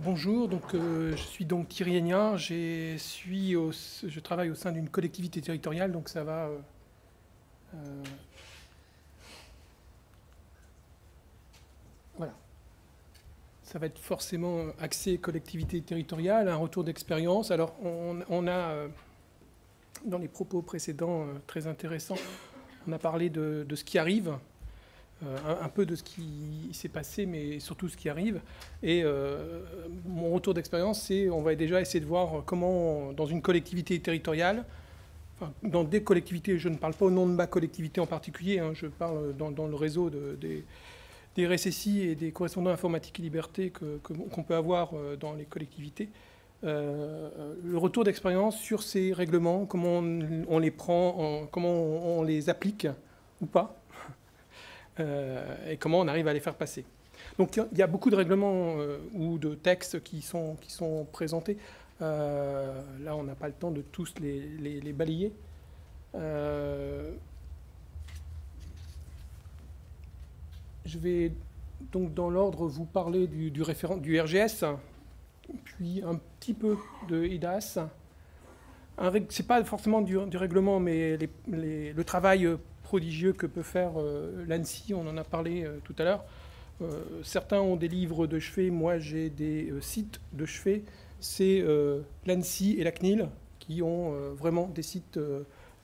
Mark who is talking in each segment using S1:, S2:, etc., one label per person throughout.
S1: Bonjour, je suis donc Thierry Aignard, je travaille au sein d'une collectivité territoriale, donc ça va, euh, voilà, ça va être forcément axé collectivité territoriale, un retour d'expérience. Alors on a, dans les propos précédents très intéressants, on a parlé de ce qui arrive, un peu de ce qui s'est passé, mais surtout ce qui arrive. Et mon retour d'expérience, c'est on va déjà essayer de voir comment, dans une collectivité territoriale, enfin, dans des collectivités, je ne parle pas au nom de ma collectivité en particulier, hein, je parle dans le réseau des RSSI et des correspondants informatique et liberté qu'on peut avoir dans les collectivités. Le retour d'expérience sur ces règlements, comment on les prend, comment on les applique ou pas, et comment on arrive à les faire passer. Donc il y a beaucoup de règlements ou de textes qui sont présentés. Là, on n'a pas le temps de tous les balayer. Je vais donc dans l'ordre vous parler du RGS, puis un petit peu de IDAS. Ce n'est pas forcément du règlement, mais le travail prodigieux que peut faire l'ANSSI, on en a parlé tout à l'heure. Certains ont des livres de chevet, moi j'ai des sites de chevet. C'est l'ANSSI et la CNIL qui ont vraiment des sites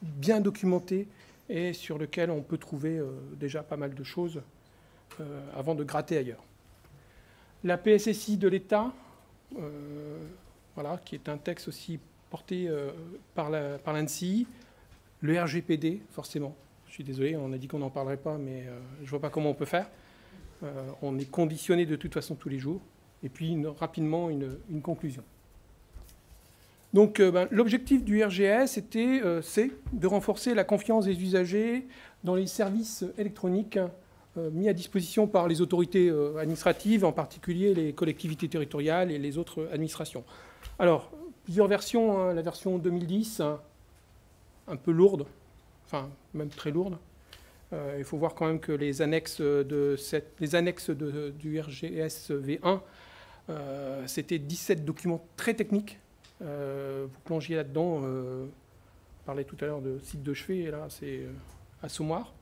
S1: bien documentés et sur lesquels on peut trouver déjà pas mal de choses avant de gratter ailleurs. La PSSI de l'État, voilà, qui est un texte aussi porté par l'ANSSI. Le RGPD, forcément. Je suis désolé, on a dit qu'on n'en parlerait pas, mais je ne vois pas comment on peut faire. On est conditionné de toute façon tous les jours. Et puis, rapidement, une conclusion. Donc, l'objectif du RGS c'est de renforcer la confiance des usagers dans les services électroniques mis à disposition par les autorités administratives, en particulier les collectivités territoriales et les autres administrations. Alors, plusieurs versions, hein, la version 2010, un peu lourde, enfin même très lourde. Il faut voir quand même que les annexes du RGS V1, c'était 17 documents très techniques. Vous plongiez là-dedans, on parlait tout à l'heure de site de chevet, et là c'est assommoir.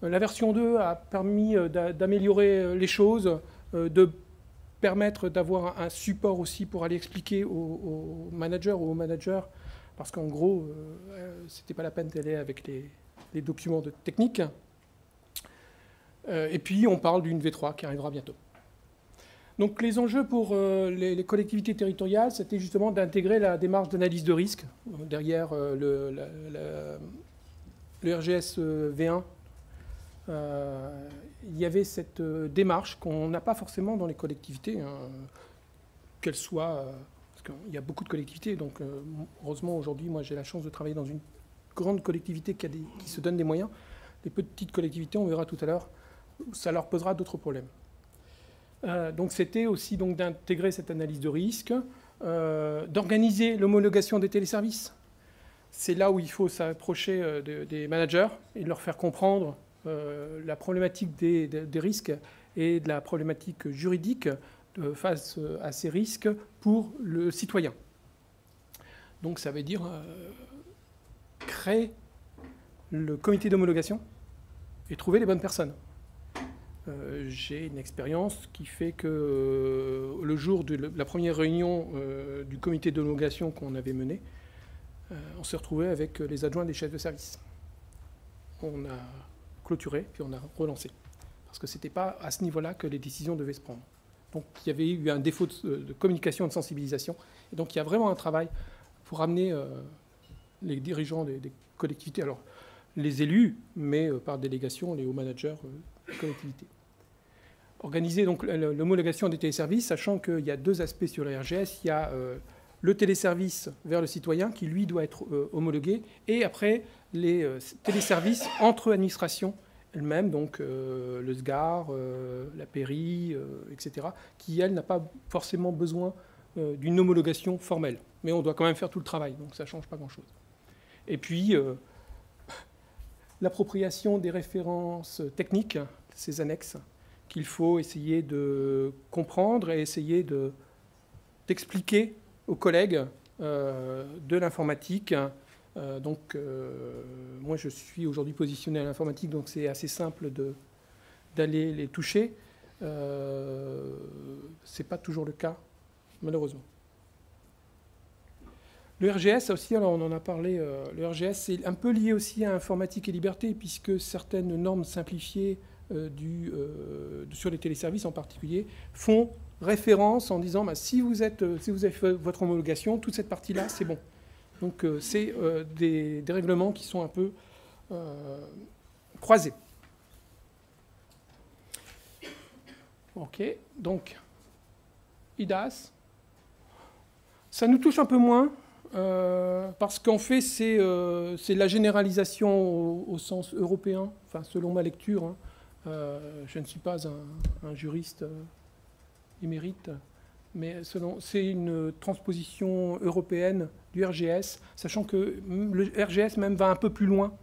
S1: La version 2 a permis d'améliorer les choses, de permettre d'avoir un support aussi pour aller expliquer aux managers ou aux managers, parce qu'en gros, c'était pas la peine d'aller avec les documents techniques. Et puis, on parle d'une V3 qui arrivera bientôt. Donc, les enjeux pour les collectivités territoriales, c'était justement d'intégrer la démarche d'analyse de risque derrière le RGS V1. Il y avait cette démarche qu'on n'a pas forcément dans les collectivités, hein, qu'elles soient... parce qu'il y a beaucoup de collectivités, donc heureusement aujourd'hui, moi j'ai la chance de travailler dans une grande collectivité qui se donne des moyens. Les petites collectivités, on verra tout à l'heure, ça leur posera d'autres problèmes. Donc c'était aussi d'intégrer cette analyse de risque, d'organiser l'homologation des téléservices. C'est là où il faut s'approcher des managers et de leur faire comprendre la problématique des risques et de la problématique juridique face à ces risques pour le citoyen. Donc ça veut dire créer le comité d'homologation et trouver les bonnes personnes. J'ai une expérience qui fait que le jour de la première réunion du comité d'homologation qu'on avait mené, on s'est retrouvé avec les adjoints des chefs de service. On a clôturé, puis on a relancé. Parce que ce n'était pas à ce niveau-là que les décisions devaient se prendre. Donc il y avait eu un défaut de communication et de sensibilisation. Et donc il y a vraiment un travail pour amener les dirigeants des collectivités, alors les élus, mais par délégation, les hauts managers des collectivités. Organiser donc l'homologation des téléservices, sachant qu'il y a deux aspects sur le RGS. Il y a le téléservice vers le citoyen qui, lui, doit être homologué, et après les téléservices entre administrations elles-mêmes, donc le SGAR, la PERI, etc., qui, elle, n'a pas forcément besoin d'une homologation formelle. Mais on doit quand même faire tout le travail, donc ça ne change pas grand-chose. Et puis, l'appropriation des références techniques, ces annexes, qu'il faut essayer de comprendre et essayer d'expliquer aux collègues de l'informatique. Moi, je suis aujourd'hui positionné à l'informatique, donc c'est assez simple d'aller les toucher. Ce n'est pas toujours le cas, malheureusement. Le RGS aussi, alors on en a parlé, le RGS c'est un peu lié aussi à informatique et liberté, puisque certaines normes simplifiées sur les téléservices en particulier font référence en disant si vous avez fait votre homologation, toute cette partie-là, c'est bon. Donc c'est des règlements qui sont un peu croisés. OK, donc IDAS, ça nous touche un peu moins. Parce qu'en fait, c'est la généralisation au sens européen, enfin, selon ma lecture. Hein. Je ne suis pas un juriste émérite, mais c'est une transposition européenne du RGS, sachant que le RGS même va un peu plus loin.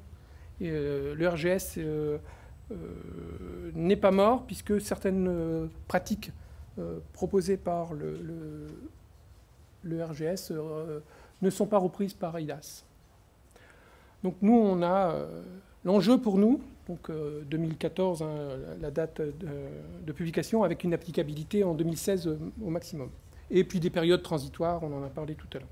S1: Et, le RGS n'est pas mort, puisque certaines pratiques proposées par le RGS ne sont pas reprises par IDAS. Donc nous, on a l'enjeu pour nous, donc 2014, hein, la date de publication, avec une applicabilité en 2016 au maximum. Et puis des périodes transitoires, on en a parlé tout à l'heure.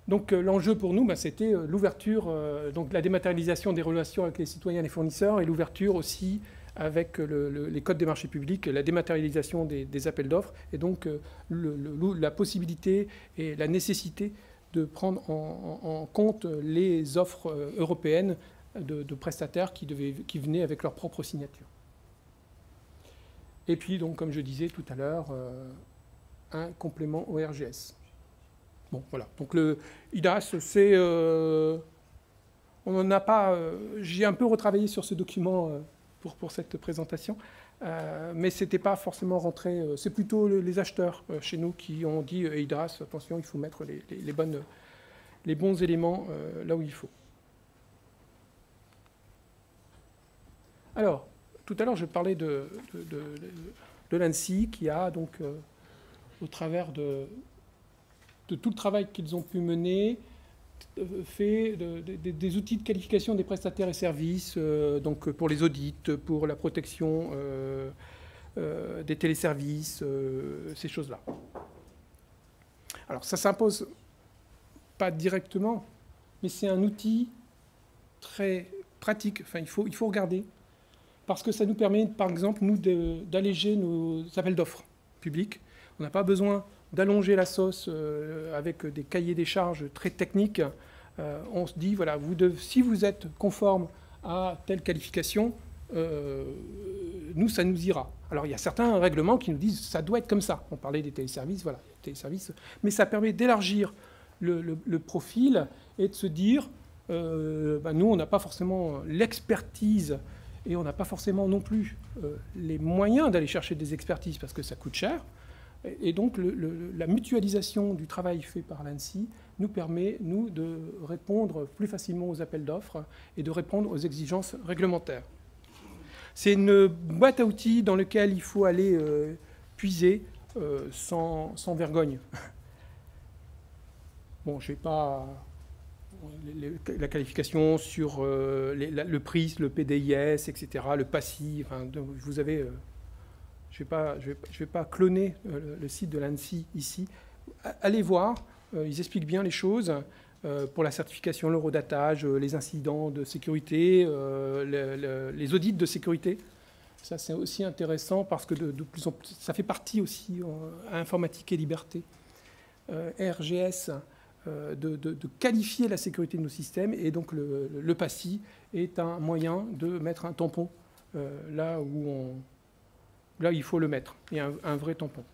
S1: Donc l'enjeu pour nous, c'était l'ouverture, donc la dématérialisation des relations avec les citoyens et les fournisseurs, et l'ouverture aussi avec les codes des marchés publics, la dématérialisation des appels d'offres, et donc la possibilité et la nécessité de prendre en compte les offres européennes de prestataires qui venaient avec leur propre signature. Et puis, donc, comme je disais tout à l'heure, un complément au RGS. Bon, voilà. Donc le IDAS, c'est... on n'en a pas... j'ai un peu retravaillé sur ce document pour cette présentation, mais ce n'était pas forcément rentré... c'est plutôt les acheteurs chez nous qui ont dit IDAS, attention, il faut mettre les bons éléments là où il faut. Alors, tout à l'heure, je parlais de l'ANSSI qui a donc, au travers de tout le travail qu'ils ont pu mener, fait des outils de qualification des prestataires et services, donc pour les audits, pour la protection des téléservices, ces choses-là. Alors ça ne s'impose pas directement, mais c'est un outil très pratique. Enfin, il faut regarder, parce que ça nous permet, par exemple, nous, d'alléger nos appels d'offres publics. On n'a pas besoin d'allonger la sauce avec des cahiers des charges très techniques. On se dit, voilà, si vous êtes conforme à telle qualification, nous, ça nous ira. Alors, il y a certains règlements qui nous disent, ça doit être comme ça. On parlait des téléservices, voilà, les téléservices. Mais ça permet d'élargir le profil et de se dire, nous, on n'a pas forcément l'expertise et on n'a pas forcément non plus les moyens d'aller chercher des expertises parce que ça coûte cher. Et donc, la mutualisation du travail fait par l'ANSSI nous permet, nous, de répondre plus facilement aux appels d'offres et de répondre aux exigences réglementaires. C'est une boîte à outils dans laquelle il faut aller puiser sans vergogne. Bon, je ne vais pas... la qualification sur le PRIS, le PDIS, etc., le PASSI, enfin, vous avez... je ne vais pas cloner le site de l'ANSSI ici. Allez voir, ils expliquent bien les choses pour la certification, l'eurodatage, les incidents de sécurité, les audits de sécurité. Ça, c'est aussi intéressant parce que de plus en plus, ça fait partie aussi à informatique et liberté, RGS, de qualifier la sécurité de nos systèmes. Et donc le PASSI est un moyen de mettre un tampon là où il faut le mettre, et un vrai tampon.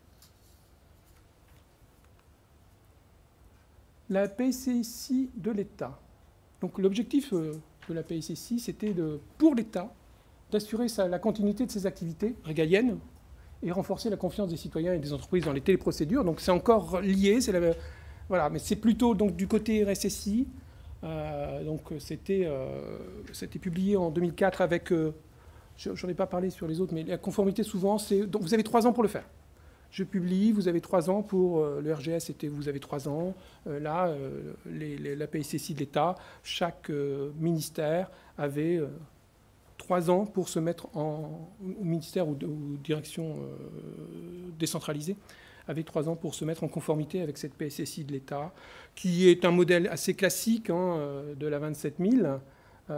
S1: La PSSI de l'État. Donc l'objectif de la PSSI, c'était pour l'État d'assurer la continuité de ses activités régaliennes et renforcer la confiance des citoyens et des entreprises dans les téléprocédures. Donc c'est encore lié, voilà, mais c'est plutôt donc, du côté RSSI. Donc c'était publié en 2004 avec... je n'en ai pas parlé sur les autres, mais la conformité, souvent, c'est... Donc vous avez 3 ans pour le faire. je publie, vous avez 3 ans pour... le RGS, c'était vous avez 3 ans. Là, la PSSI de l'État, chaque ministère avait 3 ans pour se mettre en... ministère ou direction décentralisée avait 3 ans pour se mettre en conformité avec cette PSSI de l'État, qui est un modèle assez classique de la 27000, qui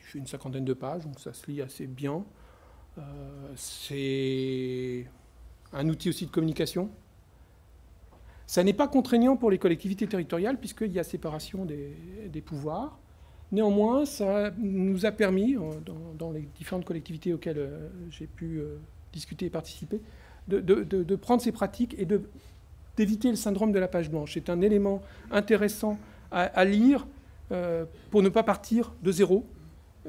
S1: fait une 50aine de pages, donc ça se lit assez bien. C'est un outil aussi de communication. Ça n'est pas contraignant pour les collectivités territoriales, puisqu'il y a séparation des pouvoirs. Néanmoins, ça nous a permis, dans les différentes collectivités auxquelles j'ai pu discuter et participer, de prendre ces pratiques et d'éviter le syndrome de la page blanche. C'est un élément intéressant à lire pour ne pas partir de zéro,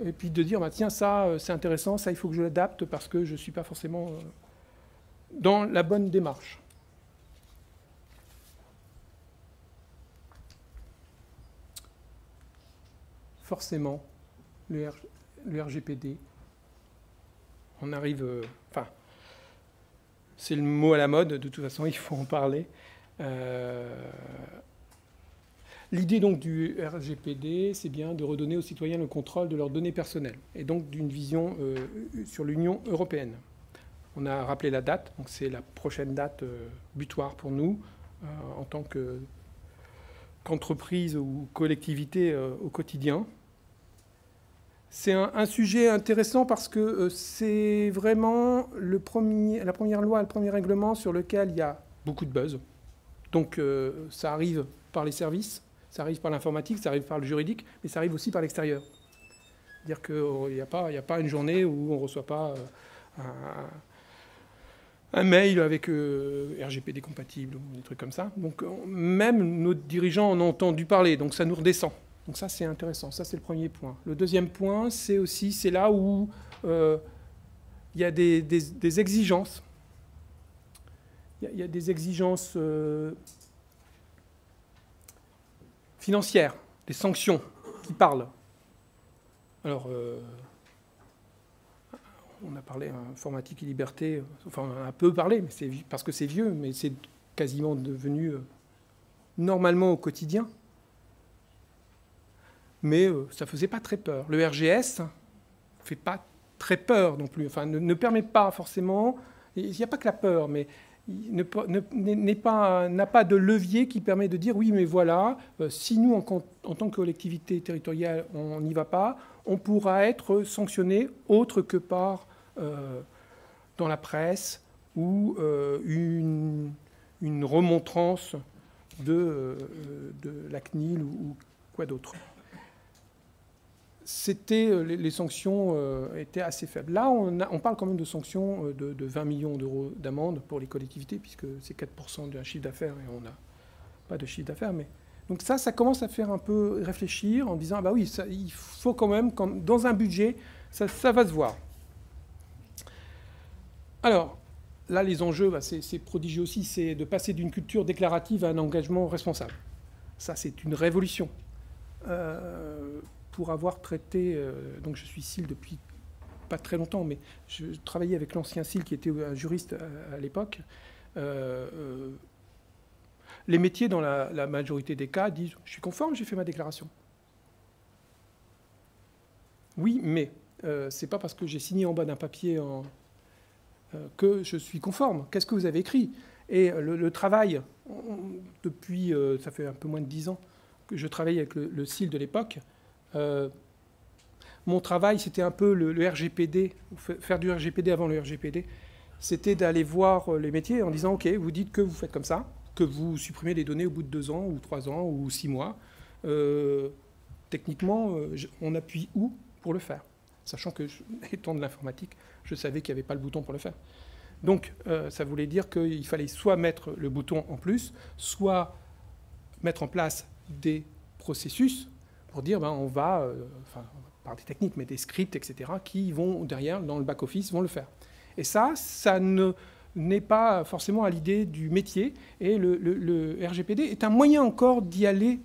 S1: et puis de dire, bah, tiens, ça, c'est intéressant, ça, il faut que je l'adapte parce que je ne suis pas forcément dans la bonne démarche. Forcément, le RGPD, on arrive... enfin, c'est le mot à la mode, de toute façon, il faut en parler. L'idée donc du RGPD, c'est bien de redonner aux citoyens le contrôle de leurs données personnelles, et donc d'une vision sur l'Union européenne. On a rappelé la date, donc c'est la prochaine date butoir pour nous, en tant qu'entreprise ou collectivité au quotidien. C'est un sujet intéressant parce que c'est vraiment la première loi, le premier règlement sur lequel il y a beaucoup de buzz. Donc ça arrive par les services, ça arrive par l'informatique, ça arrive par le juridique, mais ça arrive aussi par l'extérieur. C'est-à-dire qu'il n'y a pas une journée où on ne reçoit pas un mail avec RGPD compatible ou des trucs comme ça. Donc même nos dirigeants en ont entendu parler, donc ça nous redescend. Donc ça, c'est intéressant. Ça, c'est le premier point. Le deuxième point, c'est là où il y a des exigences. Il y a des exigences financières, des sanctions qui parlent. Alors, on a parlé informatique et liberté, enfin, on a un peu parlé, mais c'est parce que c'est vieux, mais c'est quasiment devenu normalement au quotidien. Mais ça ne faisait pas très peur. Le RGS ne fait pas très peur non plus. Enfin, ne permet pas forcément... Il n'y a pas que la peur, mais n'a pas de levier qui permet de dire oui, mais voilà, si nous, en tant que collectivité territoriale, on n'y va pas, on pourra être sanctionné autre que par dans la presse ou une remontrance de la CNIL ou quoi d'autre. Les sanctions étaient assez faibles. Là, on parle quand même de sanctions de 20 millions d'euros d'amende pour les collectivités, puisque c'est 4% d'un chiffre d'affaires et on n'a pas de chiffre d'affaires. Mais... Donc ça commence à faire un peu réfléchir en disant, ah bah oui, il faut quand même, dans un budget, ça va se voir. Alors, là, les enjeux, bah, c'est prodigieux aussi, c'est de passer d'une culture déclarative à un engagement responsable. Ça, c'est une révolution. Pour avoir traité, donc je suis CIL depuis pas très longtemps, mais je travaillais avec l'ancien CIL qui était un juriste à l'époque. Les métiers, dans la majorité des cas, disent « je suis conforme, j'ai fait ma déclaration ». Oui, mais c'est pas parce que j'ai signé en bas d'un papier que je suis conforme. Qu'est-ce que vous avez écrit? Et le travail, depuis, ça fait un peu moins de 10 ans que je travaille avec le CIL de l'époque. Mon travail, c'était un peu le RGPD, faire du RGPD avant le RGPD. C'était d'aller voir les métiers en disant « Ok, vous dites que vous faites comme ça, que vous supprimez les données au bout de 2 ans, ou 3 ans, ou 6 mois. Techniquement, on appuie où pour le faire ?» Sachant que, étant de l'informatique, je savais qu'il n'y avait pas le bouton pour le faire. Donc, ça voulait dire qu'il fallait soit mettre le bouton en plus, soit mettre en place des processus pour dire, ben, on va par des techniques, mais des scripts, etc., qui vont derrière, dans le back-office, vont le faire. Et ça n'est pas forcément à l'idée du métier, et le RGPD est un moyen encore d'y aller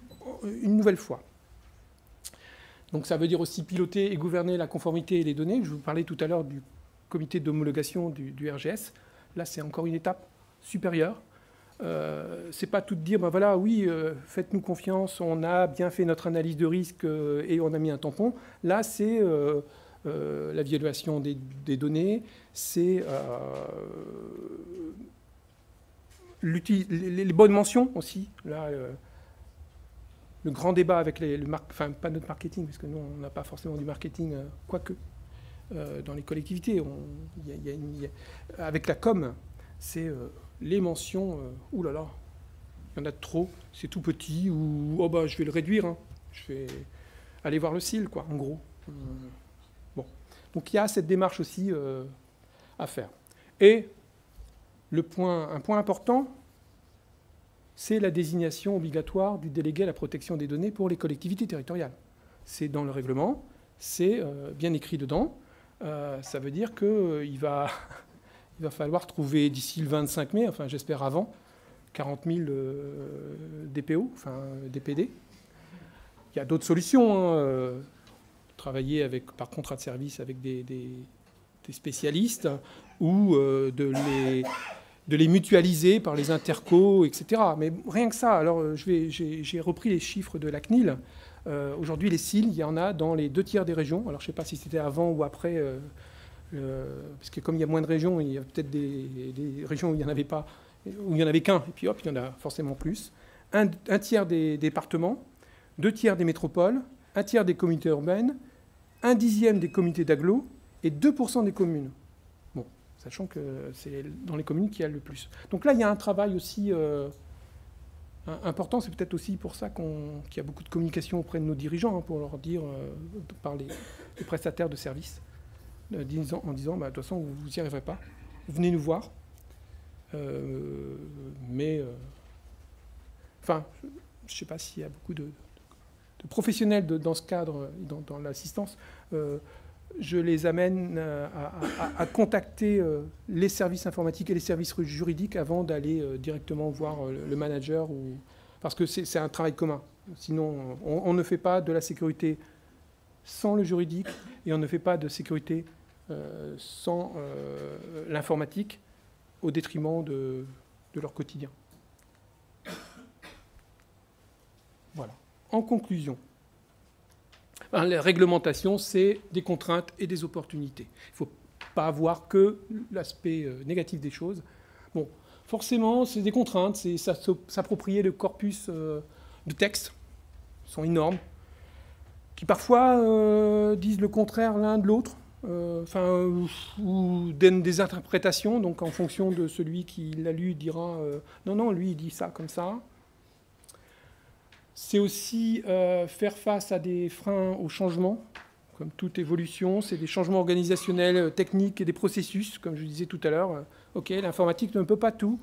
S1: une nouvelle fois. Donc ça veut dire aussi piloter et gouverner la conformité et les données. Je vous parlais tout à l'heure du comité d'homologation du RGS. Là, c'est encore une étape supérieure. C'est pas tout de dire, ben voilà, oui, faites-nous confiance, on a bien fait notre analyse de risque et on a mis un tampon. Là, c'est la violation des données, c'est les bonnes mentions aussi. Là, le grand débat avec enfin, pas notre marketing, parce que nous, on n'a pas forcément du marketing, quoique, dans les collectivités. Avec la com, c'est les mentions, oulala, il y en a trop, c'est tout petit, ou oh bah, je vais le réduire, hein. Je vais aller voir le CIL, quoi, en gros. Bon. Donc il y a cette démarche aussi à faire. Et un point important, c'est la désignation obligatoire du délégué à la protection des données pour les collectivités territoriales. C'est dans le règlement, c'est bien écrit dedans. Ça veut dire qu'il va falloir trouver d'ici le 25 mai, enfin j'espère avant, 40 000 DPO, enfin DPD. Il y a d'autres solutions, hein, travailler par contrat de service avec des spécialistes ou de les mutualiser par les intercos, etc. Mais rien que ça, alors j'ai repris les chiffres de la CNIL. Aujourd'hui, les CIL, il y en a dans les 2/3 des régions. Alors je ne sais pas si c'était avant ou après, parce que comme il y a moins de régions, il y a peut-être des régions où il n'y en avait pas, où il n'y en avait qu'un, et puis hop, il y en a forcément plus. Un tiers des départements, 2/3 des métropoles, 1/3 des communautés urbaines, 1/10 des comités d'agglo et 2% des communes. Bon, sachant que c'est dans les communes qu'il y a le plus. Donc là, il y a un travail aussi important. C'est peut-être aussi pour ça qu'il y a beaucoup de communication auprès de nos dirigeants, hein, pour leur dire, par les prestataires de services, en disant, bah, de toute façon, vous n'y arriverez pas. Venez nous voir. Enfin, je ne sais pas s'il y a beaucoup de professionnels dans ce cadre, dans l'assistance. Je les amène à contacter les services informatiques et les services juridiques avant d'aller directement voir le manager, parce que c'est un travail commun. Sinon, on ne fait pas de la sécurité sans le juridique et on ne fait pas de sécurité sans l'informatique au détriment de leur quotidien. Voilà. En conclusion, la réglementation, c'est des contraintes et des opportunités. Il ne faut pas voir que l'aspect négatif des choses. Bon, forcément, c'est des contraintes, c'est s'approprier le corpus de textes, qui sont énormes, qui parfois disent le contraire l'un de l'autre, ou donnent des interprétations, donc en fonction de celui qui l'a lu, dira non, non, lui, il dit ça comme ça. C'est aussi faire face à des freins au changement, comme toute évolution. C'est des changements organisationnels, techniques et des processus, comme je disais tout à l'heure. OK, l'informatique ne peut pas tout.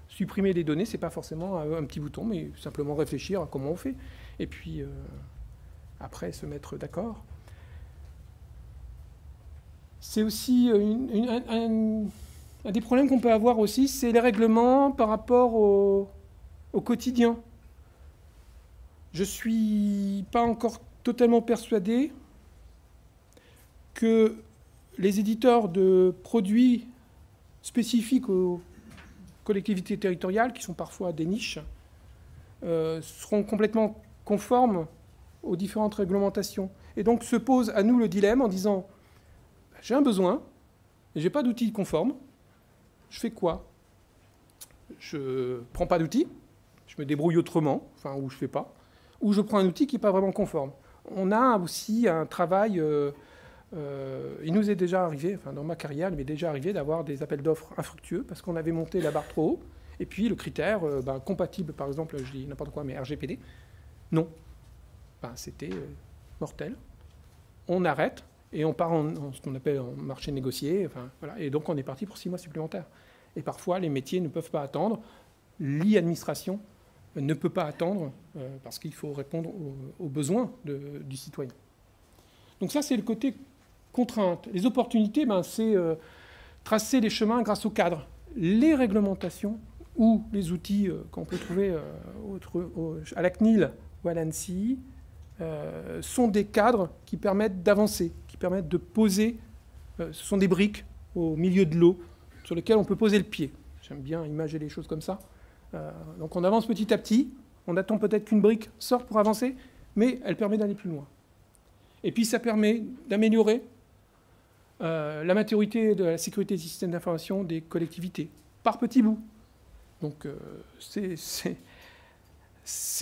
S1: Supprimer des données, ce n'est pas forcément un petit bouton, mais simplement réfléchir à comment on fait. Et puis, après, se mettre d'accord. C'est aussi un des problèmes qu'on peut avoir aussi, c'est les règlements par rapport au quotidien. Je ne suis pas encore totalement persuadé que les éditeurs de produits spécifiques aux collectivités territoriales, qui sont parfois des niches, seront complètement conformes aux différentes réglementations. Et donc se pose à nous le dilemme en disant « j'ai un besoin, mais je n'ai pas d'outils conformes, je fais quoi ? Je ne prends pas d'outils, je me débrouille autrement, enfin, ou je ne fais pas. Ou je prends un outil qui n'est pas vraiment conforme. » On a aussi un travail, il nous est déjà arrivé, enfin dans ma carrière, il m'est déjà arrivé d'avoir des appels d'offres infructueux parce qu'on avait monté la barre trop haut, et puis le critère compatible, par exemple, je dis n'importe quoi, mais RGPD, non. C'était mortel. On arrête, et on part en ce qu'on appelle en marché négocié, enfin, voilà, et donc on est parti pour 6 mois supplémentaires. Et parfois, les métiers ne peuvent pas attendre, l'e-administration ne peut pas attendre parce qu'il faut répondre aux besoins du citoyen. Donc ça, c'est le côté contrainte. Les opportunités, c'est tracer les chemins grâce au cadre. Les réglementations ou les outils qu'on peut trouver à la CNIL ou à l'ANSSI sont des cadres qui permettent d'avancer, qui permettent de poser ce sont des briques au milieu de l'eau sur lesquelles on peut poser le pied. J'aime bien imager les choses comme ça. Donc on avance petit à petit, on attend peut-être qu'une brique sorte pour avancer, mais elle permet d'aller plus loin. Et puis ça permet d'améliorer la maturité de la sécurité des systèmes d'information des collectivités, par petits bouts. Donc c'est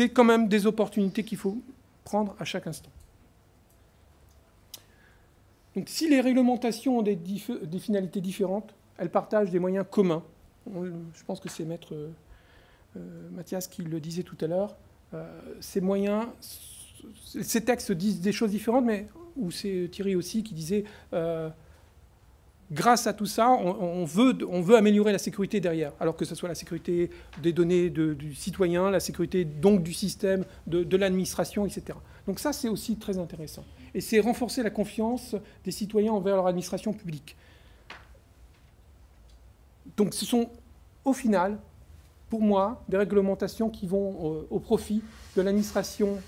S1: quand même des opportunités qu'il faut prendre à chaque instant. Donc si les réglementations ont des finalités différentes, elles partagent des moyens communs. Je pense que c'est Maître Mathias qui le disait tout à l'heure. Ces moyens, ces textes disent des choses différentes, mais ou c'est Thierry aussi qui disait grâce à tout ça, on veut améliorer la sécurité derrière, alors que ce soit la sécurité des données du citoyen, la sécurité donc du système, de l'administration, etc. Donc ça, c'est aussi très intéressant. Et c'est renforcer la confiance des citoyens envers leur administration publique. Donc ce sont, au final, pour moi, des réglementations qui vont au profit de l'administration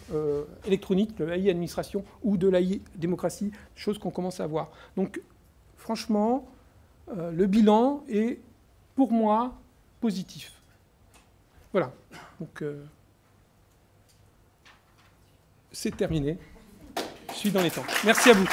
S1: électronique, de l'AI administration ou de l'AI démocratie, chose qu'on commence à voir. Donc, franchement, le bilan est, pour moi, positif. Voilà. Donc, c'est terminé. Je suis dans les temps. Merci à vous.